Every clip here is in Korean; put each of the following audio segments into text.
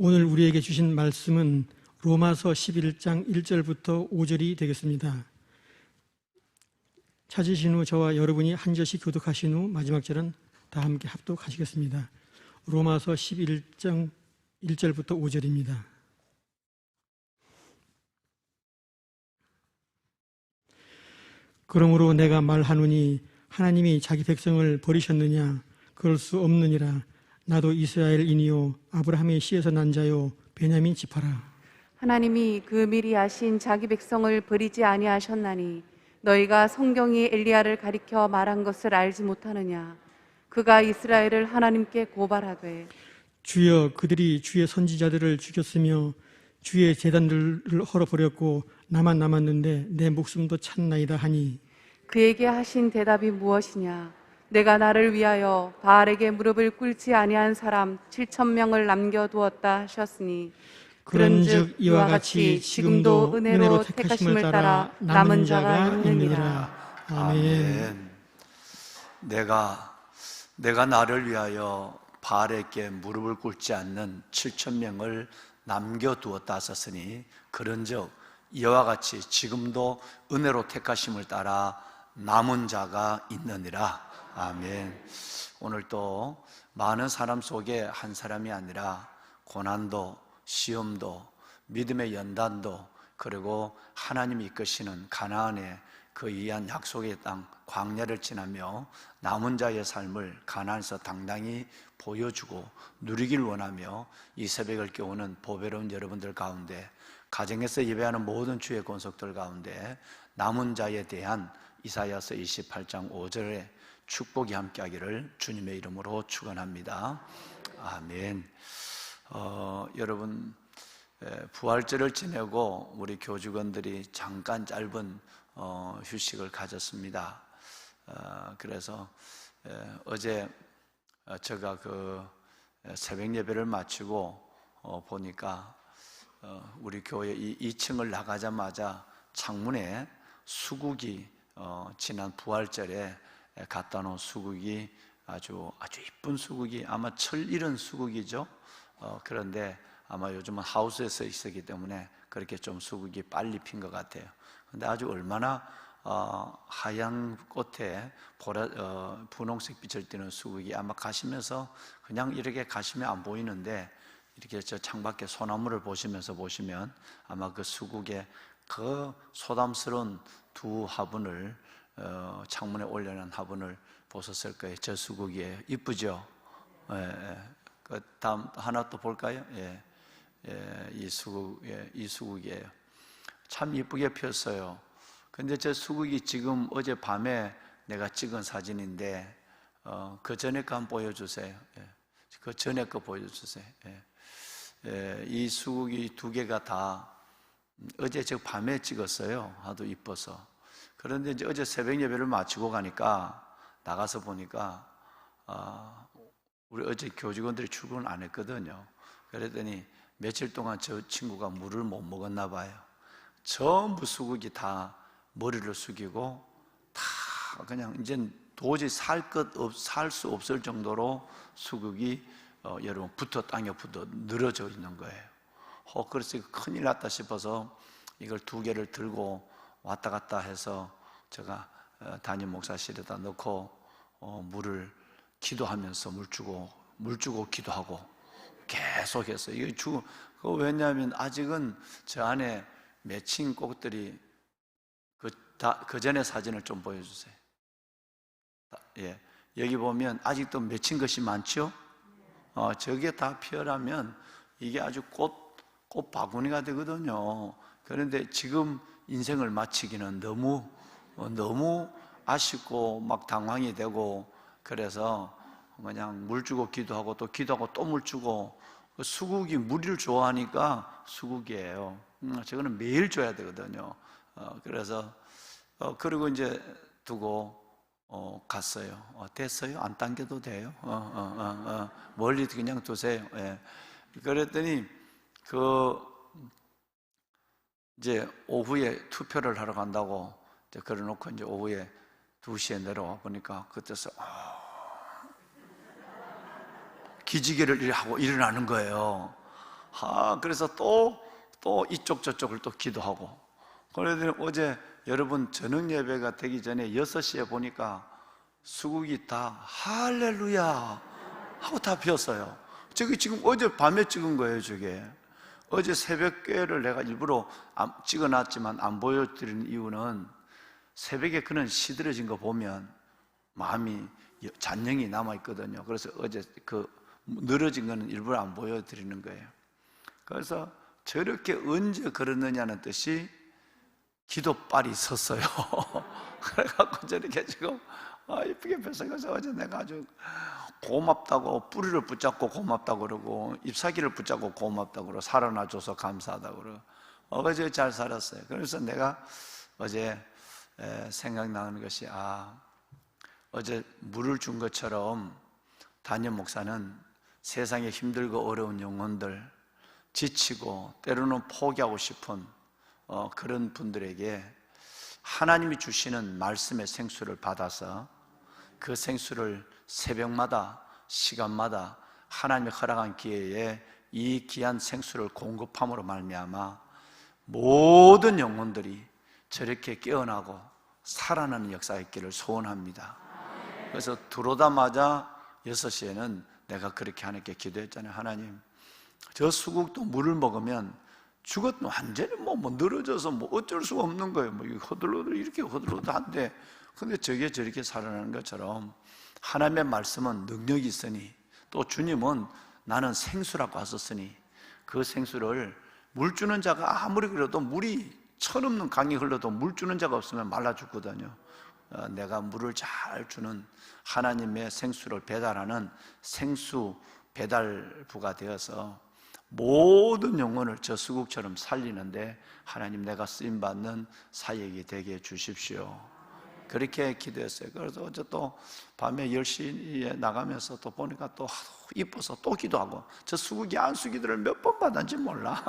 오늘 우리에게 주신 말씀은 로마서 11장 1절부터 5절이 되겠습니다. 찾으신 후 저와 여러분이 한 절씩 교독하신 후 마지막 절은 다 함께 합독하시겠습니다. 로마서 11장 1절부터 5절입니다. 그러므로 내가 말하노니 하나님이 자기 백성을 버리셨느냐? 그럴 수 없느니라. 나도 이스라엘인이요 아브라함의 씨에서 난 자요 베냐민 지파라. 하나님이 그 미리 아신 자기 백성을 버리지 아니하셨나니 너희가 성경이 엘리야를 가리켜 말한 것을 알지 못하느냐? 그가 이스라엘을 하나님께 고발하되 주여 그들이 주의 선지자들을 죽였으며 주의 제단들을 헐어버렸고 나만 남았는데 내 목숨도 찼나이다 하니 그에게 하신 대답이 무엇이냐? 내가 나를 위하여 바알에게 무릎을 꿇지 아니한 사람 7,000명을 남겨두었다 하셨으니 그런즉 이와 같이 지금도 은혜로 택하심을 따라 남은 자가 있느니라. 아멘. 내가 나를 위하여 바알에게 무릎을 꿇지 않는 7,000명을 남겨두었다 하셨으니 그런즉 이와 같이 지금도 은혜로 택하심을 따라 남은 자가 있느니라. 아멘. 오늘 또 많은 사람 속에 한 사람이 아니라 고난도 시험도 믿음의 연단도 그리고 하나님이 이끄시는 가나안의 그 이한 약속의 땅 광야를 지나며 남은 자의 삶을 가나안에서 당당히 보여주고 누리길 원하며 이 새벽을 깨우는 보배로운 여러분들 가운데 가정에서 예배하는 모든 주의 권속들 가운데 남은 자에 대한 이사야서 28장 5절에 축복이 함께하기를 주님의 이름으로 축원합니다. 아멘. 여러분 부활절을 지내고 우리 교직원들이 잠깐 짧은 휴식을 가졌습니다. 그래서 어제 제가 그 새벽 예배를 마치고 보니까 우리 교회 이 2층을 나가자마자 창문에 수국이 지난 부활절에 갖다 놓은 수국이 아주 이쁜 수국이 아마 철 잃은 수국이죠. 그런데 아마 요즘은 하우스에서 있었기 때문에 그렇게 좀 수국이 빨리 핀 것 같아요. 근데 아주 얼마나 하얀 꽃에 분홍색 빛을 띠는 수국이 아마 가시면서 그냥 이렇게 가시면 안 보이는데 이렇게 저 창밖에 소나무를 보시면 아마 그 수국의 그 소담스러운 두 화분을 창문에 올려놓은 화분을 보셨을 거예요. 저 수국이에요. 이쁘죠? 그 다음 하나 또 볼까요? 이 수국이에요. 참 이쁘게 폈어요. 근데 저 수국이 지금 어제 밤에 내가 찍은 사진인데 그 전에 거 한번 보여주세요. 그 전에 거 보여주세요. 이 수국이 두 개가 다 어제 저 밤에 찍었어요. 하도 이뻐서. 그런데 이제 어제 새벽 예배를 마치고 가니까 나가서 보니까 우리 어제 교직원들이 출근을 안 했거든요. 그랬더니 며칠 동안 저 친구가 물을 못 먹었나 봐요. 전부 수국이 다 머리를 숙이고 다 그냥 이제 도저히 살 수 없을 정도로 수국이 여러분 땅에 붙어 늘어져 있는 거예요. 그래서 큰일 났다 싶어서 이걸 두 개를 들고 왔다 갔다 해서 제가 담임 목사실에다 넣고 물을 기도하면서 물 주고 기도하고 계속했어요. 이거 왜냐하면 아직은 저 안에 맺힌 꽃들이 그 전에 사진을 좀 보여주세요. 여기 보면 아직도 맺힌 것이 많죠? 저게 다 피어나면 이게 아주 꽃 바구니가 되거든요. 그런데 지금 인생을 마치기는 너무 아쉽고 막 당황이 되고 그래서 그냥 물 주고 기도하고 또 기도하고 또 물 주고 수국이 물을 좋아하니까 수국이에요. 저거는 매일 줘야 되거든요. 그래서 그리고 이제 두고 갔어요. 됐어요? 안 당겨도 돼요? 멀리 그냥 두세요. 그랬더니 이제 오후에 투표를 하러 간다고 이제 그래놓고 이제 오후에 2시에 내려와 보니까 그때서 기지개를 하고 일어나는 거예요. 그래서 또 이쪽 저쪽을 또 기도하고. 그래서 어제 여러분 저녁 예배가 되기 전에 6시에 보니까 수국이 다 할렐루야 하고 다 피었어요. 저기 지금 어제 밤에 찍은 거예요. 저게 어제 새벽교회를 내가 일부러 찍어놨지만 안 보여드리는 이유는 새벽에 그는 시들어진 거 보면 마음이 잔영이 남아있거든요. 그래서 어제 그 늘어진 거는 일부러 안 보여드리는 거예요. 그래서 저렇게 언제 걸었느냐는 뜻이 기도빨이 섰어요. 그래갖고 저렇게 지금 이쁘게 폈어요. 어제 내가 아주 고맙다고, 뿌리를 붙잡고 고맙다고 그러고 잎사귀를 붙잡고 고맙다고 그러고 살아나줘서 감사하다고 그러고 어제 잘 살았어요. 그래서 내가 어제 생각나는 것이 어제 물을 준 것처럼 담임 목사는 세상에 힘들고 어려운 영혼들, 지치고 때로는 포기하고 싶은 그런 분들에게 하나님이 주시는 말씀의 생수를 받아서 그 생수를 새벽마다 시간마다 하나님이 허락한 기회에 이 귀한 생수를 공급함으로 말미암아 모든 영혼들이 저렇게 깨어나고 살아나는 역사가 있기를 소원합니다. 그래서 들어오자마자 6시에는 내가 그렇게 하나님께 기도했잖아요. 하나님, 저 수국도 물을 먹으면 완전히 늘어져서 어쩔 수가 없는 거예요. 허들허들 이렇게 허들허들한데, 근데 저게 저렇게 살아나는 것처럼 하나님의 말씀은 능력이 있으니, 또 주님은 나는 생수라고 하셨으니 그 생수를 물 주는 자가 아무리 그래도 물이 철없는 강이 흘러도 물 주는 자가 없으면 말라 죽거든요. 내가 물을 잘 주는 하나님의 생수를 배달하는 생수 배달부가 되어서 모든 영혼을 저 수국처럼 살리는데 하나님, 내가 쓰임받는 사역이 되게 해주십시오. 그렇게 기도했어요. 그래서 어제 또 밤에 10시에 나가면서 또 보니까 또 이뻐서 또 기도하고, 저 수국이 안수기도를 몇 번 받았는지 몰라.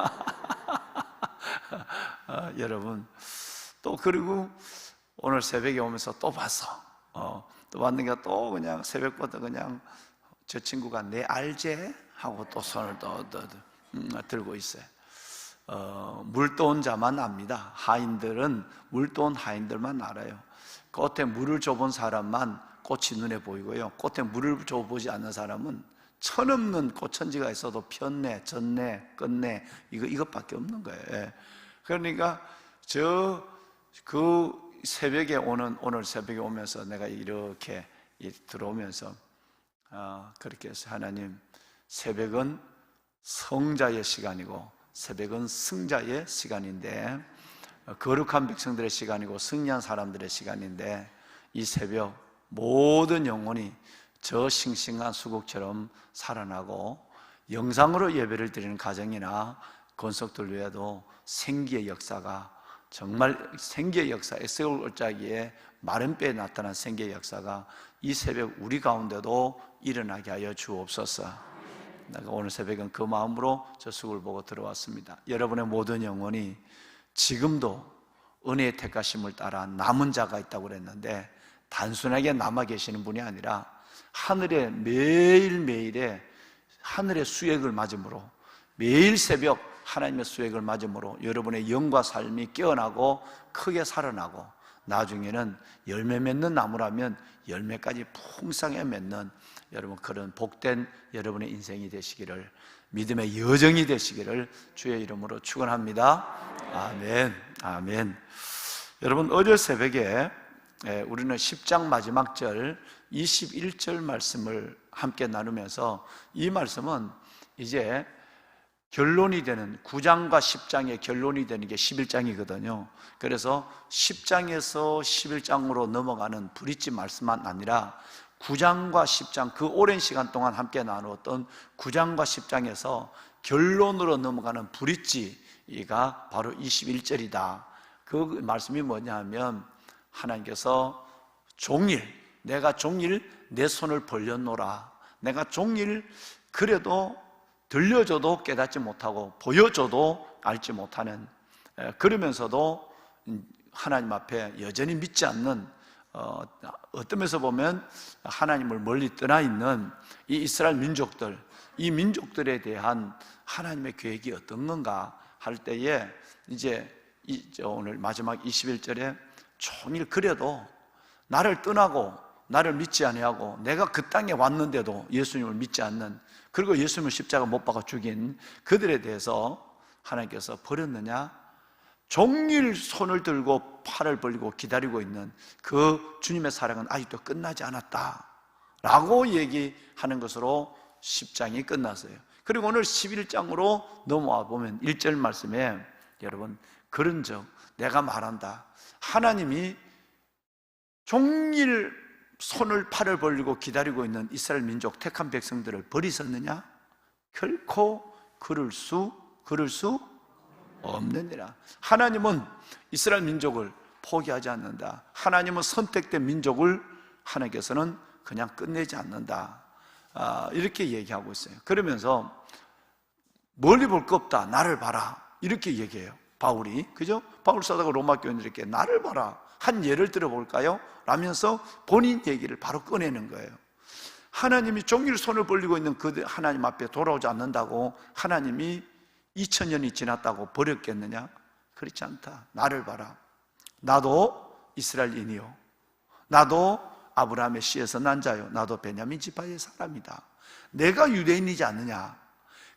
여러분, 또 그리고 오늘 새벽에 오면서 또 봤어. 또 봤는가, 또 그냥 새벽부터 그냥 저 친구가 내 알제? 하고 또 손을 또 들고 있어요. 물도온 자만 압니다. 하인들은, 물도온 하인들만 알아요. 꽃에 물을 줘본 사람만 꽃이 눈에 보이고요, 꽃에 물을 줘보지 않는 사람은 천없는 꽃천지가 있어도 편내, 전내, 끝내 이것밖에 없는 거예요. 그러니까 그 새벽에 오늘 새벽에 오면서 내가 이렇게 들어오면서 그렇게 해서, 하나님, 새벽은 성자의 시간이고 새벽은 승자의 시간인데, 거룩한 백성들의 시간이고 승리한 사람들의 시간인데, 이 새벽 모든 영혼이 저 싱싱한 수국처럼 살아나고 영상으로 예배를 드리는 가정이나 건석들 외에도 생기의 역사가, 정말 생기의 역사, 에스겔 골짜기에 마른 뼈에 나타난 생기의 역사가 이 새벽 우리 가운데도 일어나게 하여 주옵소서. 내가 오늘 새벽은 그 마음으로 저 수국을 보고 들어왔습니다. 여러분의 모든 영혼이 지금도 은혜의 택하심을 따라 남은 자가 있다고 그랬는데, 단순하게 남아 계시는 분이 아니라 하늘의 매일매일의 하늘의 수액을 맞음으로, 매일 새벽 하나님의 수액을 맞음으로 여러분의 영과 삶이 깨어나고 크게 살아나고, 나중에는 열매 맺는 나무라면 열매까지 풍성하게 맺는 여러분, 그런 복된 여러분의 인생이 되시기를, 믿음의 여정이 되시기를 주의 이름으로 축원합니다. 아멘, 아멘. 여러분, 어제 새벽에 우리는 10장 마지막 절 21절 말씀을 함께 나누면서, 이 말씀은 이제 결론이 되는, 9장과 10장의 결론이 되는 게 11장이거든요. 그래서 10장에서 11장으로 넘어가는 브릿지 말씀만 아니라 9장과 10장, 그 오랜 시간 동안 함께 나누었던 9장과 10장에서 결론으로 넘어가는 브릿지가 바로 21절이다. 그 말씀이 뭐냐 하면, 하나님께서 종일, 내가 종일 내 손을 벌렸노라. 내가 종일 그래도 들려줘도 깨닫지 못하고 보여줘도 알지 못하는, 그러면서도 하나님 앞에 여전히 믿지 않는 어떤 면에서 보면 하나님을 멀리 떠나 있는 이 이스라엘 민족들, 이 민족들에 대한 하나님의 계획이 어떤 건가 할 때에 이제 오늘 마지막 21절에 종일 그래도 나를 떠나고 나를 믿지 아니하고 내가 그 땅에 왔는데도 예수님을 믿지 않는, 그리고 예수님을 십자가 못 박아 죽인 그들에 대해서 하나님께서 버렸느냐? 종일 손을 들고 팔을 벌리고 기다리고 있는 그 주님의 사랑은 아직도 끝나지 않았다 라고 얘기하는 것으로 10장이 끝났어요. 그리고 오늘 11장으로 넘어와 보면 1절 말씀에 여러분, 그런즉 내가 말한다, 하나님이 종일 손을 팔을 벌리고 기다리고 있는 이스라엘 민족 택한 백성들을 버리셨느냐? 결코 그럴 수 없느니라. 하나님은 이스라엘 민족을 포기하지 않는다. 하나님은 선택된 민족을 하나님께서는 그냥 끝내지 않는다. 이렇게 얘기하고 있어요. 그러면서 멀리 볼 거 없다, 나를 봐라, 이렇게 얘기해요 바울이. 그죠? 바울 사도가 로마 교인들에게 나를 봐라, 한 예를 들어볼까요? 라면서 본인 얘기를 바로 꺼내는 거예요. 하나님이 종일 손을 벌리고 있는 그 하나님 앞에 돌아오지 않는다고 하나님이 2000년이 지났다고 버렸겠느냐? 그렇지 않다. 나를 봐라, 나도 이스라엘인이요, 나도 아브라함의 씨에서 난 자요, 나도 베냐민 지파의 사람이다. 내가 유대인이지 않느냐?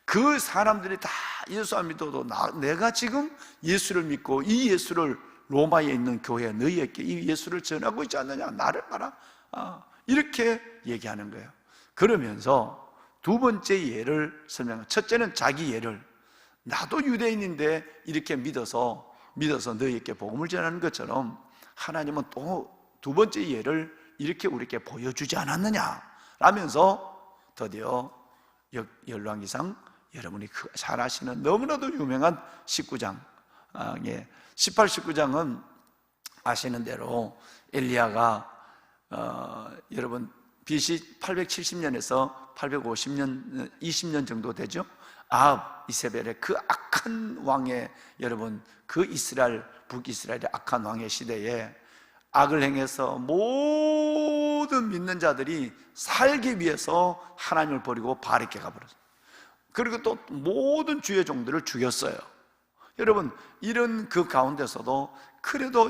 그 사람들이 다 예수 안 믿어도 내가 지금 예수를 믿고 이 예수를 로마에 있는 교회 너희에게 이 예수를 전하고 있지 않느냐? 나를 봐라. 이렇게 얘기하는 거예요. 그러면서 두 번째 예를 설명해요. 첫째는 자기 예를, 나도 유대인인데 이렇게 믿어서 너희에게 복음을 전하는 것처럼 하나님은 또 두 번째 예를 이렇게 우리에게 보여주지 않았느냐 라면서 드디어 열왕기상, 여러분이 잘 아시는 너무나도 유명한 19장, 18, 19장은 아시는 대로 엘리야가 여러분 BC 870년에서 850년 20년 정도 되죠. 아합 이세벨의 그 악한 왕의, 여러분 그 이스라엘, 북이스라엘의 악한 왕의 시대에 악을 행해서 모든 믿는 자들이 살기 위해서 하나님을 버리고 바알에게 가버렸어요. 그리고 또 모든 주의 종들을 죽였어요. 여러분, 이런 그 가운데서도 그래도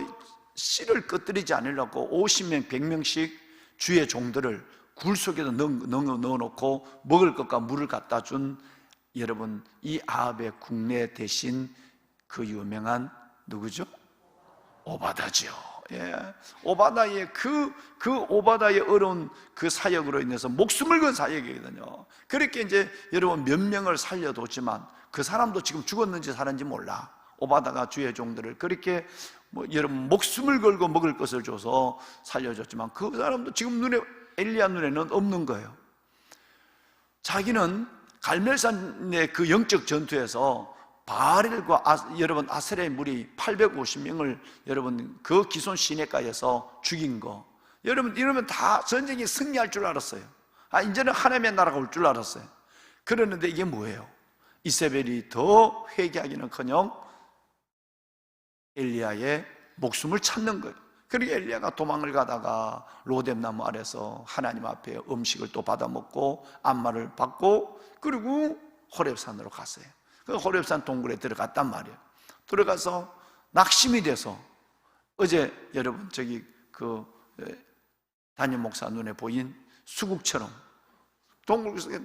씨를 꺼뜨리지 않으려고 50명, 100명씩 주의 종들을 굴 속에다 넣어놓고 먹을 것과 물을 갖다 준, 여러분 이 아합의 국내 대신 그 유명한 누구죠? 오바다죠. 오바다의 그 오바다의 어려운 그 사역으로 인해서 목숨을 건 사역이거든요. 그렇게 이제 여러분 몇 명을 살려뒀지만 그 사람도 지금 죽었는지 살았는지 몰라. 오바다가 주의 종들을 그렇게 여러분 목숨을 걸고 먹을 것을 줘서 살려줬지만 그 사람도 지금 엘리야 눈에는 없는 거예요. 자기는 갈멜산의 그 영적 전투에서 바알과 여러분 아세라의 무리 850명을 여러분 그 기손 시내가에서 죽인 거, 여러분 이러면 다 전쟁이 승리할 줄 알았어요. 이제는 하나님의 나라가 올 줄 알았어요. 그러는데 이게 뭐예요? 이세벨이 더 회개하기는커녕 엘리야의 목숨을 찾는 거예요. 그리고 엘리야가 도망을 가다가 로뎀나무 아래서 하나님 앞에 음식을 또 받아 먹고 안마를 받고 그리고 호렙산으로 갔어요. 그 호렙산 동굴에 들어갔단 말이에요. 들어가서 낙심이 돼서 어제 여러분 저기 그 담임 목사 눈에 보인 수국처럼 동굴 속에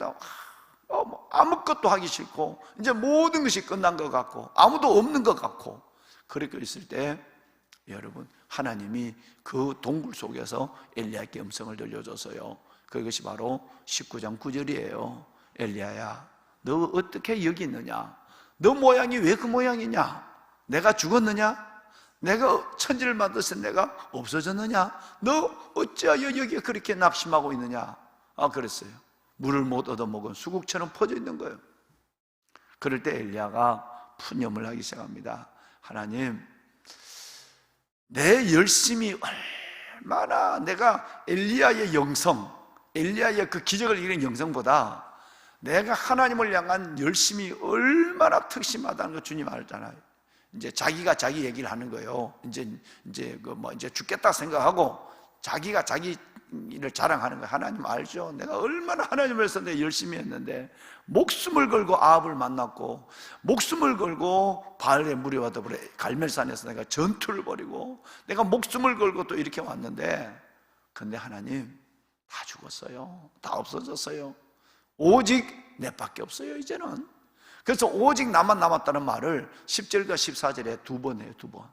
아무것도 하기 싫고 이제 모든 것이 끝난 것 같고 아무도 없는 것 같고 그렇게 있을 때 여러분 하나님이 그 동굴 속에서 엘리야에게 음성을 들려줘서요, 그것이 바로 19장 9절이에요 엘리야야, 너 어떻게 여기 있느냐? 너 모양이 왜 그 모양이냐? 내가 죽었느냐? 내가 천지를 만들어서 내가 없어졌느냐? 너 어찌하여 여기에 그렇게 낙심하고 있느냐? 그랬어요. 물을 못 얻어먹은 수국처럼 퍼져 있는 거예요. 그럴 때 엘리야가 푸념을 하기 시작합니다. 하나님, 내 열심이 얼마나, 내가 엘리야의 영성, 엘리야의 그 기적을 이룬 영성보다 내가 하나님을 향한 열심이 얼마나 특심하다는 거 주님 알잖아요. 이제 자기가 자기 얘기를 하는 거예요. 이제 죽겠다 생각하고 자기가 자기 일을 자랑하는 거예요. 하나님 알죠? 내가 얼마나 하나님을 위해서 내가 열심히 했는데, 목숨을 걸고 아합을 만났고, 목숨을 걸고 바알의 무리와 더불어 갈멜산에서 내가 전투를 벌이고, 내가 목숨을 걸고 또 이렇게 왔는데, 근데 하나님 다 죽었어요. 다 없어졌어요. 오직 내밖에 없어요 이제는. 그래서 오직 나만 남았다는 말을 10절과 14절에 두 번 해요. 두 번.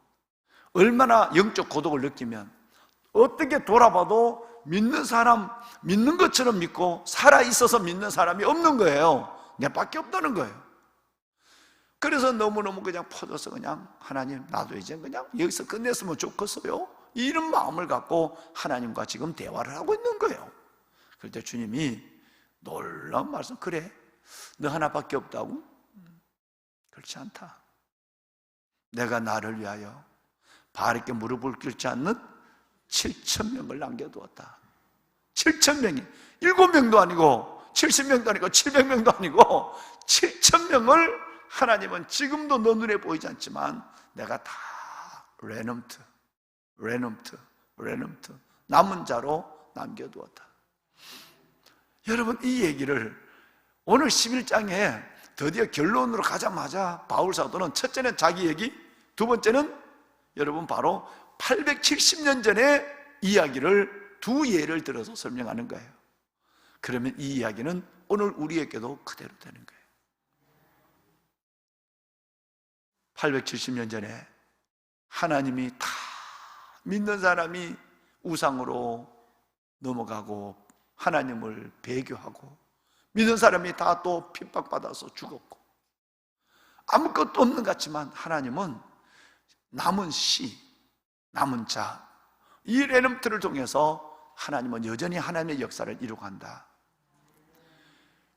얼마나 영적 고독을 느끼면 어떻게 돌아봐도 믿는 사람 믿는 것처럼 믿고 살아있어서 믿는 사람이 없는 거예요. 내밖에 없다는 거예요. 그래서 너무너무 그냥 퍼져서 그냥 하나님 나도 이제 그냥 여기서 끝냈으면 좋겠어요, 이런 마음을 갖고 하나님과 지금 대화를 하고 있는 거예요. 그럴 때 주님이 놀라운 말씀, 그래 너 하나밖에 없다고? 그렇지 않다. 내가 나를 위하여 바알에게 무릎을 꿇지 않는 7,000명을 남겨두었다. 7,000명이 7명도 아니고 70명도 아니고 700명도 아니고 7,000명을 하나님은 지금도 너 눈에 보이지 않지만 내가 다 레넘트 남은 자로 남겨두었다. 여러분, 이 얘기를 오늘 11장에 드디어 결론으로 가자마자 바울 사도는 첫째는 자기 얘기, 두 번째는 여러분 바로 870년 전의 이야기를 두 예를 들어서 설명하는 거예요. 그러면 이 이야기는 오늘 우리에게도 그대로 되는 거예요. 870년 전에 하나님이 다 믿는 사람이 우상으로 넘어가고 하나님을 배교하고 믿는 사람이 다 또 핍박받아서 죽었고 아무것도 없는 것 같지만 하나님은 남은 씨, 남은 자, 이 레넘트를 통해서 하나님은 여전히 하나님의 역사를 이루어간다.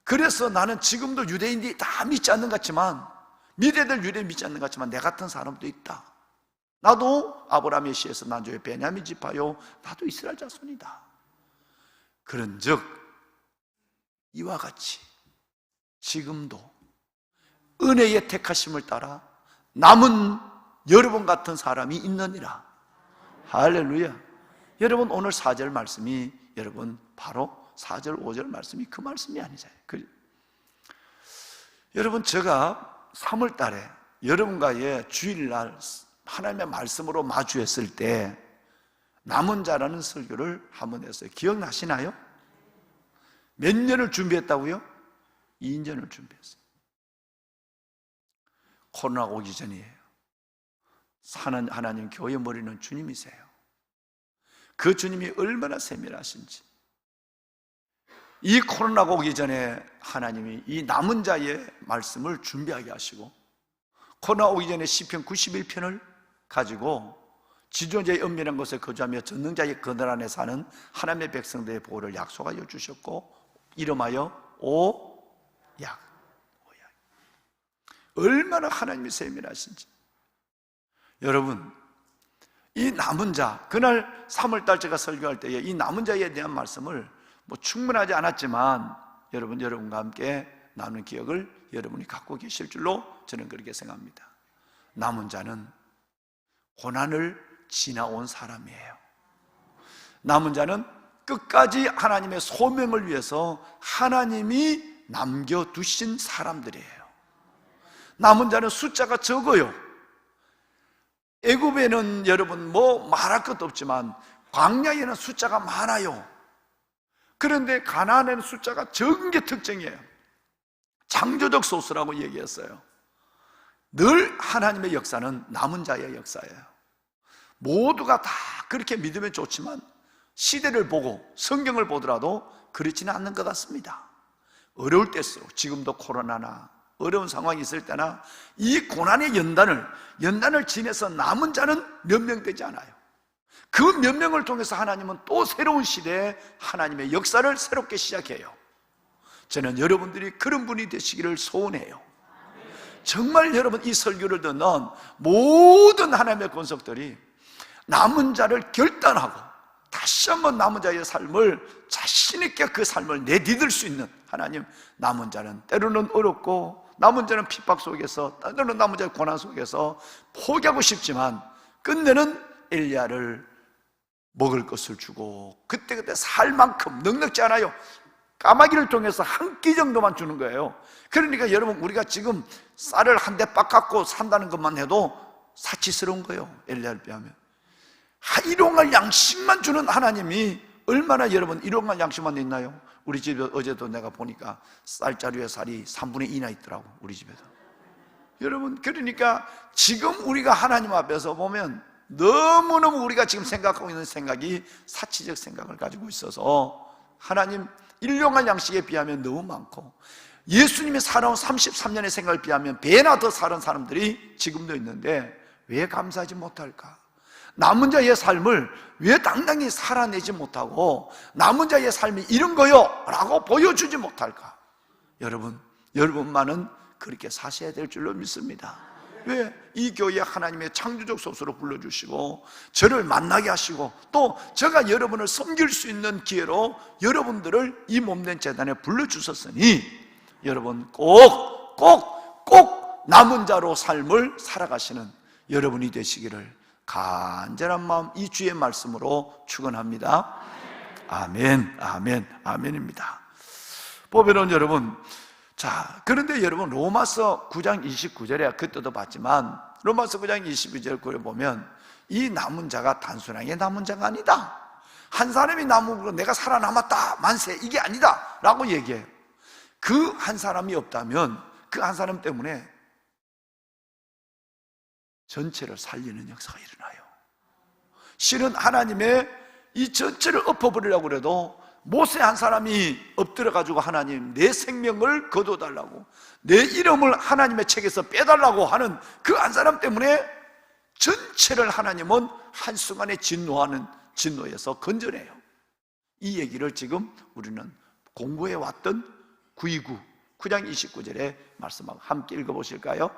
그래서 나는 지금도 유대인들이 다 믿지 않는 것 같지만, 미래들 유대인 믿지 않는 것 같지만 내 같은 사람도 있다. 나도 아브라함의 씨에서 난 저의 베냐민 지파요, 나도 이스라엘 자손이다. 그런즉 이와 같이 지금도 은혜의 택하심을 따라 남은 여러분 같은 사람이 있느니라. 할렐루야. 여러분, 오늘 4절 말씀이 여러분 바로 4절 5절 말씀이 그 말씀이 아니잖아요. 여러분, 제가 3월 달에 여러분과의 주일날 하나님의 말씀으로 마주했을 때 남은 자라는 설교를 한번 했어요. 기억나시나요? 몇 년을 준비했다고요? 2년을 준비했어요. 코로나 오기 전이에요. 사는 하나님 교회 머리는 주님이세요. 그 주님이 얼마나 세밀하신지. 이 코로나가 오기 전에 하나님이 이 남은 자의 말씀을 준비하게 하시고, 코로나 오기 전에 시편 91편을 가지고 지존자의 은밀한 곳에 거주하며 전능자의 그늘 안에 사는 하나님의 백성들의 보호를 약속하여 주셨고, 이름하여 오약. 얼마나 하나님이 세밀하신지. 여러분, 이 남은 자, 그날 3월달 제가 설교할 때에 이 남은 자에 대한 말씀을 충분하지 않았지만 여러분과 함께 나누는 기억을 여러분이 갖고 계실 줄로 저는 그렇게 생각합니다. 남은 자는 고난을 지나온 사람이에요. 남은 자는 끝까지 하나님의 소명을 위해서 하나님이 남겨두신 사람들이에요. 남은 자는 숫자가 적어요. 애굽에는 여러분 말할 것도 없지만 광야에는 숫자가 많아요. 그런데 가나안에는 숫자가 적은 게 특징이에요. 창조적 소수라고 얘기했어요. 늘 하나님의 역사는 남은 자의 역사예요. 모두가 다 그렇게 믿으면 좋지만 시대를 보고 성경을 보더라도 그렇지는 않는 것 같습니다. 어려울 때일수록, 지금도 코로나나 어려운 상황이 있을 때나 이 고난의 연단을 지내서 남은 자는 몇 명 되지 않아요. 그 몇 명을 통해서 하나님은 또 새로운 시대에 하나님의 역사를 새롭게 시작해요. 저는 여러분들이 그런 분이 되시기를 소원해요. 정말 여러분, 이 설교를 듣는 모든 하나님의 권속들이 남은 자를 결단하고 다시 한번 남은 자의 삶을 자신 있게 그 삶을 내디딜 수 있는 하나님, 남은 자는 때로는 어렵고 남은 자는 핍박 속에서, 때로는 남은 자의 고난 속에서 포기하고 싶지만 끝내는 엘리야를 먹을 것을 주고 그때그때 살 만큼 넉넉지 않아요. 까마귀를 통해서 한 끼 정도만 주는 거예요. 그러니까 여러분, 우리가 지금 쌀을 한 대 빡 갖고 산다는 것만 해도 사치스러운 거예요. 엘리야를 비하면. 일용할 양식만 주는 하나님이 얼마나 여러분 일용할 양식만 있나요? 우리 집에 어제도 내가 보니까 쌀자루에 쌀이 3분의 2나 있더라고, 우리 집에도. 여러분, 그러니까 지금 우리가 하나님 앞에서 보면 너무너무 우리가 지금 생각하고 있는 생각이 사치적 생각을 가지고 있어서 하나님 일용할 양식에 비하면 너무 많고, 예수님이 살아온 33년의 생각을 비하면 배나 더 살은 사람들이 지금도 있는데 왜 감사하지 못할까? 남은 자의 삶을 왜 당당히 살아내지 못하고 남은 자의 삶이 이런 거요 라고 보여주지 못할까? 여러분만은 그렇게 사셔야 될 줄로 믿습니다. 왜? 이 교회에 하나님의 창조적 소스로 불러주시고 저를 만나게 하시고 또 제가 여러분을 섬길 수 있는 기회로 여러분들을 이 몸된 재단에 불러주셨으니 여러분 꼭 남은 자로 삶을 살아가시는 여러분이 되시기를 간절한 마음 이 주의 말씀으로 축원합니다. 아멘, 아멘, 아멘입니다. 보면은 여러분, 자, 그런데 여러분 로마서 9장 29절에 그때도 봤지만 로마서 9장 29절 보면 이 남은 자가 단순하게 남은 자가 아니다. 한 사람이 남은 거 내가 살아남았다 만세 이게 아니다 라고 얘기해요. 그 한 사람이 없다면 그 한 사람 때문에 전체를 살리는 역사가 일어나요. 실은 하나님의 이 전체를 엎어버리려고 그래도 모세 한 사람이 엎드려가지고 하나님 내 생명을 거둬달라고 내 이름을 하나님의 책에서 빼달라고 하는 그 한 사람 때문에 전체를 하나님은 한순간에 진노에서 건져내요. 이 얘기를 지금 우리는 공부해 왔던 9장 29절에 말씀하고 함께 읽어보실까요?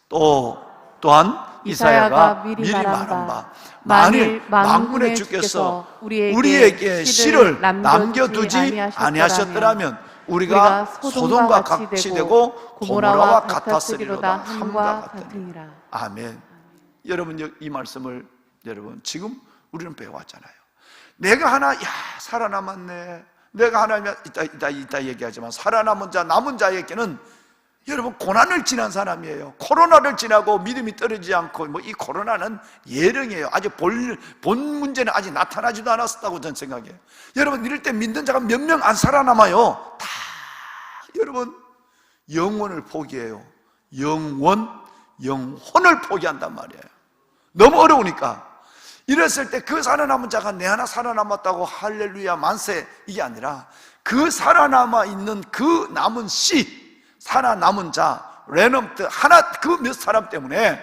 또한 이사야가 미리 말한 바 만일 만군의 주께서 우리에게 씨를 남겨두지 아니하셨더라면 우리가 소돔과 같이 되고 고모라와 같았으리로다 함과 같으니라. 아멘. 여러분 이 말씀을 여러분 지금 우리는 배워왔잖아요. 내가 하나 살아남았네. 내가 하나님 이따 얘기하지만 살아남은 자 남은 자에게는 여러분 고난을 지난 사람이에요. 코로나를 지나고 믿음이 떨어지지 않고 이 코로나는 예령이에요. 아직 본 문제는 아직 나타나지도 않았다고 저는 생각해요. 여러분 이럴 때 믿는 자가 몇 명 안 살아남아요. 다 여러분 영혼을 포기해요. 영혼을 포기한단 말이에요. 너무 어려우니까. 이랬을 때 그 살아남은 자가 내 하나 살아남았다고 할렐루야 만세 이게 아니라 그 살아남아 있는 그 남은 씨 살아남은 자, 레넘트 하나 그 몇 사람 때문에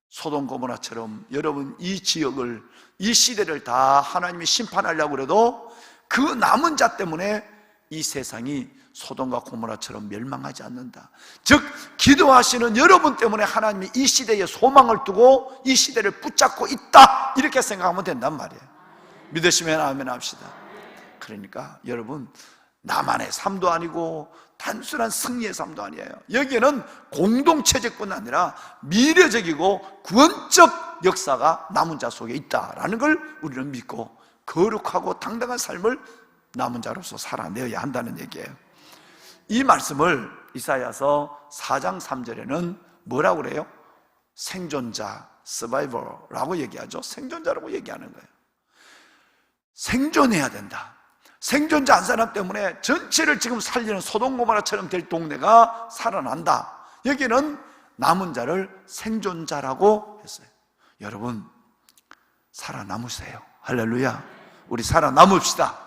소돔 고모라처럼 여러분 이 지역을 이 시대를 다 하나님이 심판하려고 그래도 그 남은 자 때문에 이 세상이 소돔과 고모라처럼 멸망하지 않는다. 즉 기도하시는 여러분 때문에 하나님이 이 시대에 소망을 두고 이 시대를 붙잡고 있다 이렇게 생각하면 된단 말이에요. 믿으시면 아멘 합시다. 그러니까 여러분 나만의 삶도 아니고 단순한 승리의 삶도 아니에요. 여기에는 공동체적뿐 아니라 미래적이고 구원적 역사가 남은 자 속에 있다라는 걸 우리는 믿고 거룩하고 당당한 삶을 남은 자로서 살아내어야 한다는 얘기예요. 이 말씀을 이사야서 4장 3절에는 뭐라고 그래요? 생존자, 서바이벌라고 얘기하죠. 생존자라고 얘기하는 거예요. 생존해야 된다. 생존자 한 사람 때문에 전체를 지금 살리는 소돔 고모라처럼 될 동네가 살아난다. 여기는 남은 자를 생존자라고 했어요. 여러분 살아남으세요. 할렐루야. 우리 살아남읍시다.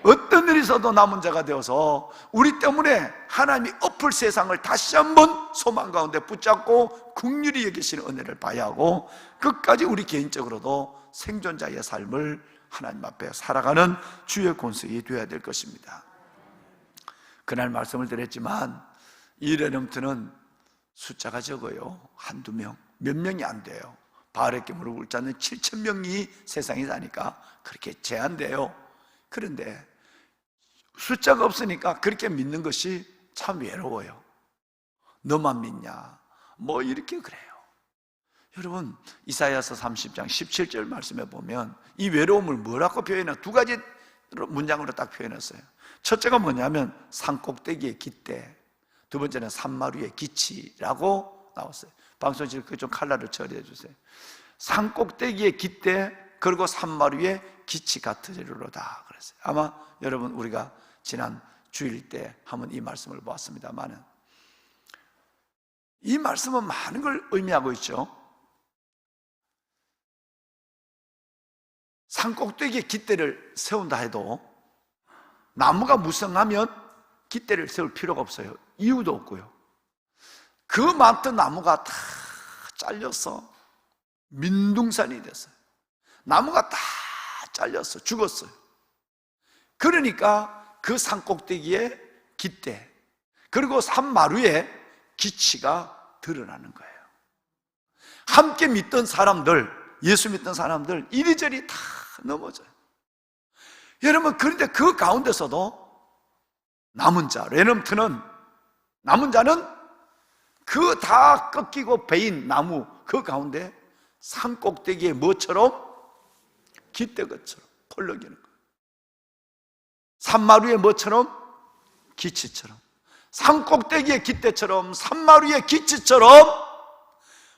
어떤 일이 있어도 남은 자가 되어서 우리 때문에 하나님이 엎을 세상을 다시 한번 소망 가운데 붙잡고 긍휼히 여기시는 은혜를 봐야 하고 끝까지 우리 개인적으로도 생존자의 삶을 하나님 앞에 살아가는 주의 권속이 되어야 될 것입니다. 그날 말씀을 드렸지만 이 레넘트는 숫자가 적어요. 한두 명, 몇 명이 안 돼요. 바알에게 무릎 꿇지 않는 7,000명이 세상에 사니까 그렇게 제한돼요. 그런데 숫자가 없으니까 그렇게 믿는 것이 참 외로워요. 너만 믿냐? 뭐 이렇게 그래요. 여러분, 이사야서 30장 17절 말씀에 보면 이 외로움을 뭐라고 표현해요? 두 가지 문장으로 딱 표현했어요. 첫째가 뭐냐면 산꼭대기의 깃대, 두 번째는 산마루의 기치라고 나왔어요. 방송실 그 좀 칼라를 처리해 주세요. 산꼭대기의 깃대, 그리고 산마루의 기치 같으리로다 그랬어요. 아마 여러분 우리가 지난 주일 때 한번 이 말씀을 보았습니다만은, 이 말씀은 많은 걸 의미하고 있죠. 산꼭대기에 깃대를 세운다 해도 나무가 무성하면 깃대를 세울 필요가 없어요. 이유도 없고요. 그 많던 나무가 다 잘려서 민둥산이 됐어요. 나무가 다 잘렸어, 죽었어요. 그러니까 그 산꼭대기에 깃대, 그리고 산마루에 기치가 드러나는 거예요. 함께 믿던 사람들, 예수 믿던 사람들 이리저리 다 넘어져요. 여러분, 그런데 그 가운데서도 남은 자, 레넌트는, 남은 자는 그 다 꺾이고 베인 나무 그 가운데 산꼭대기에 뭐처럼? 깃대것처럼 펄럭이는 거예요. 산마루에 뭐처럼? 기치처럼. 산꼭대기의 깃대처럼, 산마루의 기치처럼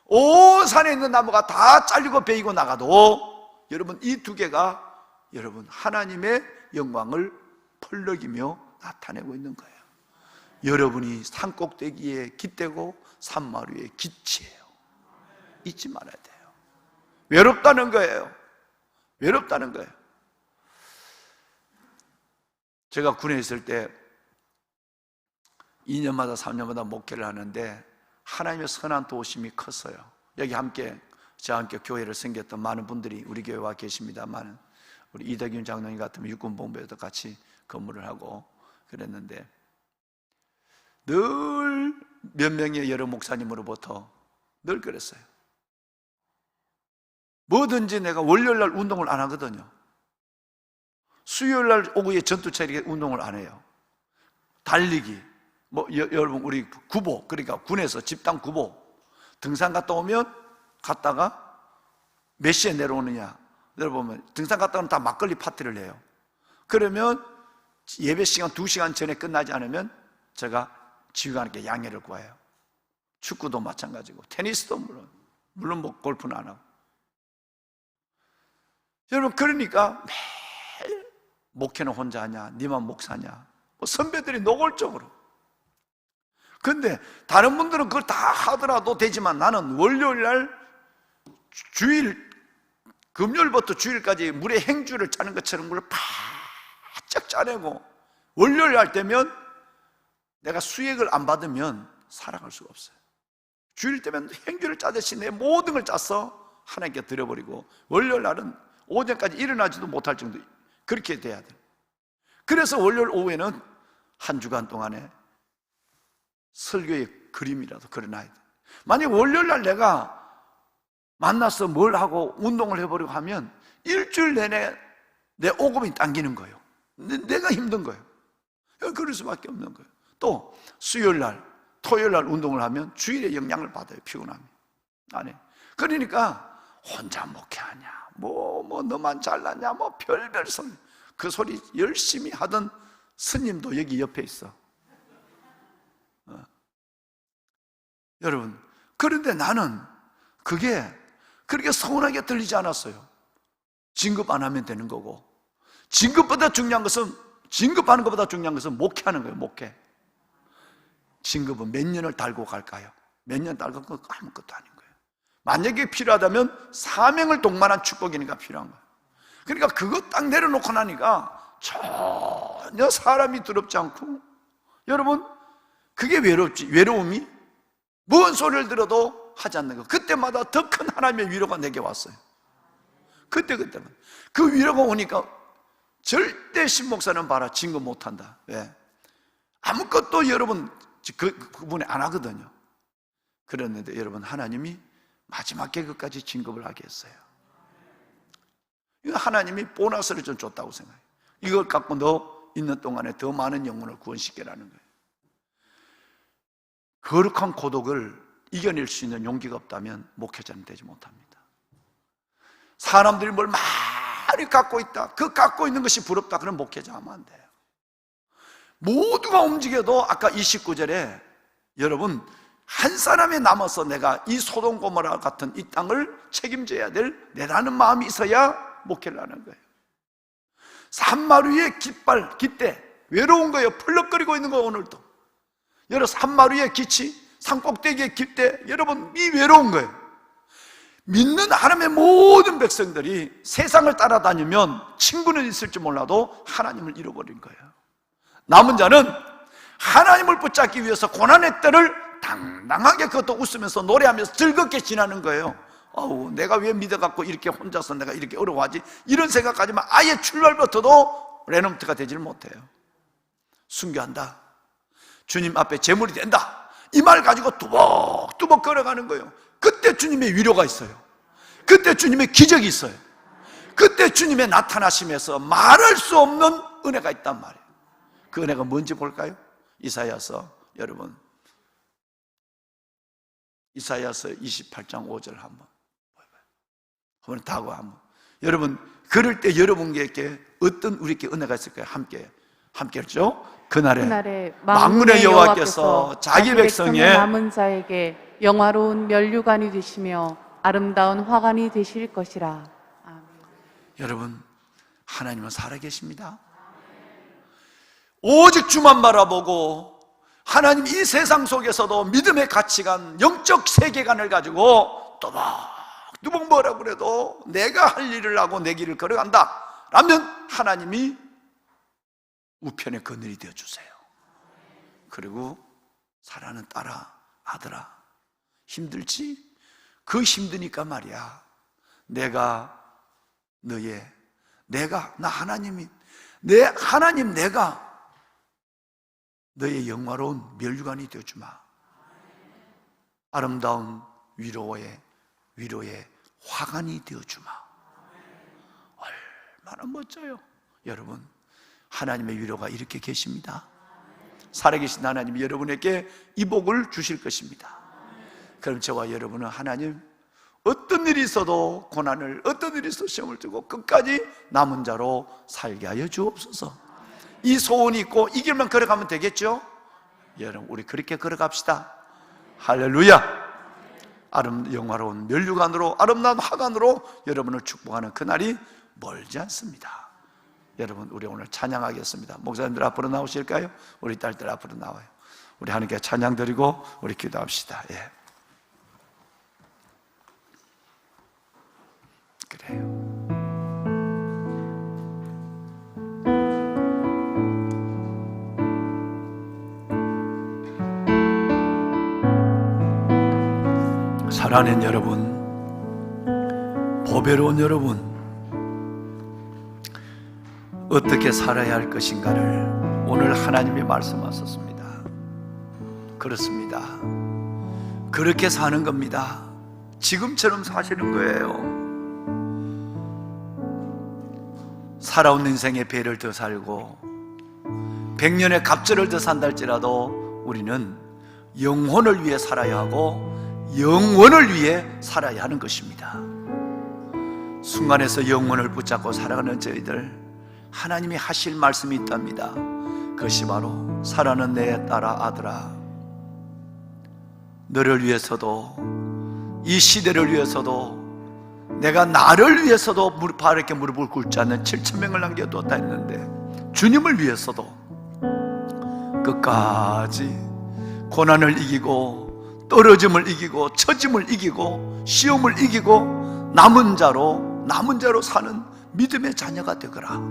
온 산에 있는 나무가 다 잘리고 베이고 나가도 여러분, 이 두 개가 여러분 하나님의 영광을 펄럭이며 나타내고 있는 거예요. 여러분이 산꼭대기의 깃대고 산마루의 기치예요. 잊지 말아야 돼요. 외롭다는 거예요. 외롭다는 거예요. 제가 군에 있을 때 2년마다 3년마다 목회를 하는데 하나님의 선한 도우심이 컸어요. 여기 함께 저와 함께 교회를 섬겼던 많은 분들이 우리 교회에 와 계십니다만, 우리 이덕윤 장로님 같으면 육군본부에도 같이 근무를 하고 그랬는데, 늘 몇 명의 여러 목사님으로부터 늘 그랬어요. 뭐든지 내가 월요일날 운동을 안 하거든요. 수요일날 오후에 전투체력에 운동을 안 해요. 달리기, 여러분 우리 구보, 그러니까 군에서 집단 구보, 등산 갔다 오면 갔다가 몇 시에 내려오느냐, 여러분 등산 갔다 오면 다 막걸리 파티를 해요. 그러면 예배 시간 2시간 전에 끝나지 않으면 제가 지휘관에게 양해를 구해요. 축구도 마찬가지고 테니스도 물론 뭐 골프는 안 하고. 여러분, 그러니까 매일 목회는 혼자 하냐, 니만 목사냐, 선배들이 노골적으로. 근데 다른 분들은 그걸 다 하더라도 되지만 나는 월요일날 금요일부터 주일까지 물에 행주를 짜는 것처럼 물을 바짝 짜내고, 월요일 할 때면 내가 수액을 안 받으면 살아갈 수가 없어요. 주일 때면 행주를 짜듯이 내 모든 걸 짜서 하나님께 드려버리고, 월요일 날은 오전까지 일어나지도 못할 정도, 그렇게 돼야 돼요. 그래서 월요일 오후에는 한 주간 동안에 설교의 그림이라도 그려놔야 돼요. 만약 월요일 날 내가 만나서 뭘 하고 운동을 해버리고 하면 일주일 내내 내 오금이 당기는 거예요. 내가 힘든 거예요. 그럴 수밖에 없는 거예요. 또 수요일 날, 토요일 날 운동을 하면 주일에 영향을 받아요. 피곤함이 안 해. 그러니까 혼자 목회하냐, 뭐 너만 잘났냐, 뭐 별별 소리, 그 소리 열심히 하던 스님도 여기 옆에 있어. 여러분, 그런데 나는 그게 그렇게 서운하게 들리지 않았어요. 진급 안 하면 되는 거고, 진급하는 것보다 중요한 것은 목회하는 거예요. 목회. 진급은 몇 년을 달고 갈까요? 몇 년 달고 그거 아무것도 아닌 거예요. 만약에 필요하다면 사명을 동반한 축복이니까 필요한 거예요. 그러니까 그거 딱 내려놓고 나니까 전혀 사람이 두렵지 않고, 여러분, 그게 외로움이 뭔 소리를 들어도 하지 않는 거. 그때마다 더 큰 하나님의 위로가 내게 왔어요. 그때만. 그 위로가 오니까 절대 신목사는 봐라, 진급 못한다. 왜? 아무것도 여러분 그분이 안 하거든요. 그랬는데 여러분, 하나님이 마지막 계급까지 진급을 하게 했어요. 이거 하나님이 보너스를 좀 줬다고 생각해요. 이걸 갖고 너 있는 동안에 더 많은 영혼을 구원시키라는 거예요. 거룩한 고독을 이겨낼 수 있는 용기가 없다면 목회자는 되지 못합니다. 사람들이 뭘 많이 갖고 있다, 그 갖고 있는 것이 부럽다, 그런 목회자 하면 안 돼요. 모두가 움직여도 아까 29절에 여러분 한 사람이 남아서 내가 이 소돔 고모라 같은 이 땅을 책임져야 될 내라는 마음이 있어야 목회를 하는 거예요. 산마루의 깃대 외로운 거예요. 펄럭거리고 있는 거예요. 오늘도 여러분 산마루의 기치, 산꼭대기의 깃대, 여러분 이 외로운 거예요. 믿는 하나님의 모든 백성들이 세상을 따라다니면 친구는 있을지 몰라도 하나님을 잃어버린 거예요. 남은 자는 하나님을 붙잡기 위해서 고난의 때를 당당하게 그것도 웃으면서 노래하면서 즐겁게 지나는 거예요. 내가 왜 믿어갖고 이렇게 혼자서 내가 이렇게 어려워하지? 이런 생각까지만 아예 출발부터도 레넘트가 되질 못해요. 순교한다, 주님 앞에 제물이 된다, 이 말 가지고 뚜벅뚜벅 걸어가는 거예요. 그때 주님의 위로가 있어요. 그때 주님의 기적이 있어요. 그때 주님의 나타나심에서 말할 수 없는 은혜가 있단 말이에요. 그 은혜가 뭔지 볼까요? 이사야서, 여러분 이사야서 28장 5절 한번 한번 다고 한번. 여러분 그럴 때 여러분에게 어떤 우리에게 은혜가 있을까요? 함께 했죠? 그날에 만군의 여호와께서 자기 백성의 남은 자에게 영화로운 면류관이 되시며 아름다운 화관이 되실 것이라. 아멘. 여러분 하나님은 살아계십니다. 오직 주만 바라보고 하나님 이 세상 속에서도 믿음의 가치관, 영적 세계관을 가지고 또박또박 뭐라고 그래도 내가 할 일을 하고 내 길을 걸어간다 라면 하나님이 우편의 그늘이 되어주세요. 그리고 사랑하는 딸아, 아들아, 힘들지? 그 힘드니까 말이야, 내가 하나님이 내가 너의 영화로운 면류관이 되어주마. 아름다운 위로의 화관이 되어주마. 얼마나 멋져요. 여러분 하나님의 위로가 이렇게 계십니다. 살아계신 하나님이 여러분에게 이 복을 주실 것입니다. 그럼 저와 여러분은 하나님 어떤 일이 있어도 고난을, 어떤 일이 있어도 시험을 두고 끝까지 남은 자로 살게 하여 주옵소서. 이 소원이 있고 이 길만 걸어가면 되겠죠? 여러분 우리 그렇게 걸어갑시다. 할렐루야. 영화로운 면류관으로, 아름다운 화관으로 여러분을 축복하는 그날이 멀지 않습니다. 여러분 우리 오늘 찬양하겠습니다. 목사님들 앞으로 나오실까요? 우리 딸들 앞으로 나와요. 우리 하나님께 찬양 드리고 우리 기도합시다. 예. 그래요. 사랑하는 여러분, 보배로운 여러분, 어떻게 살아야 할 것인가를 오늘 하나님이 말씀하셨습니다. 그렇습니다. 그렇게 사는 겁니다. 지금처럼 사시는 거예요. 살아온 인생의 배를 더 살고 100년의 갑절을 더 산다 할지라도 우리는 영혼을 위해 살아야 하고 영원을 위해 살아야 하는 것입니다. 순간에서 영혼을 붙잡고 살아가는 저희들, 하나님이 하실 말씀이 있답니다. 그것이 바로 사랑하는 내 딸아, 아들아, 너를 위해서도 이 시대를 위해서도 내가 나를 위해서도 바르게 무릎을 꿇지 않는 7,000명을 남겨두었다 했는데, 주님을 위해서도 끝까지 고난을 이기고 떨어짐을 이기고 처짐을 이기고 시험을 이기고 남은 자로 사는 믿음의 자녀가 되거라.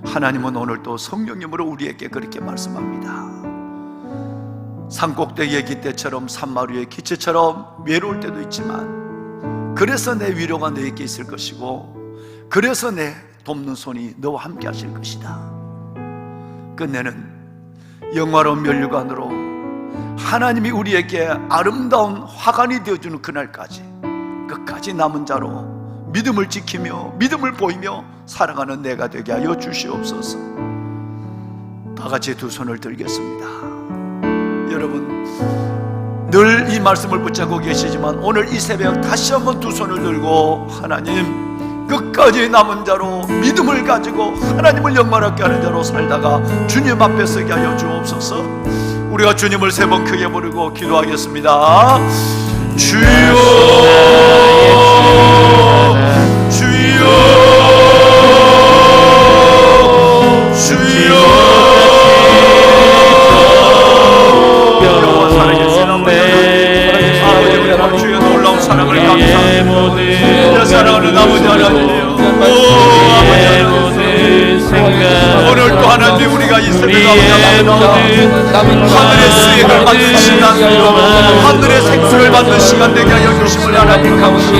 하나님은 오늘 또 성령님으로 우리에게 그렇게 말씀합니다. 산꼭대기의 깃대처럼 산마루의 기체처럼 외로울 때도 있지만, 그래서 내 위로가 너에게 있을 것이고, 그래서 내 돕는 손이 너와 함께 하실 것이다. 끝내는 영화로운 면류관으로 하나님이 우리에게 아름다운 화관이 되어주는 그날까지 끝까지 남은 자로 믿음을 지키며 믿음을 보이며 살아가는 내가 되게 하여 주시옵소서. 다 같이 두 손을 들겠습니다. 여러분, 늘 이 말씀을 붙잡고 계시지만 오늘 이 새벽 다시 한번 두 손을 들고 하나님, 끝까지 남은 자로 믿음을 가지고 하나님을 영광하게 하는 자로 살다가 주님 앞에 서게 하여 주옵소서. 우리가 주님을 세 번 크게 부르고 기도하겠습니다. 주여, 주여, 주여. 영원 살아계신 아버지, 우리가 주의 놀라운 사랑을 감사합니다. 주의 사랑하는 아버지 하나님이여, 아버지 하나님, 오늘 또 하나님 우리가 이 새벽 하늘의 수익을 받는 시간, 하늘의 생수를 받는 시간 되게 하여 주심을 하나님 감사합니다.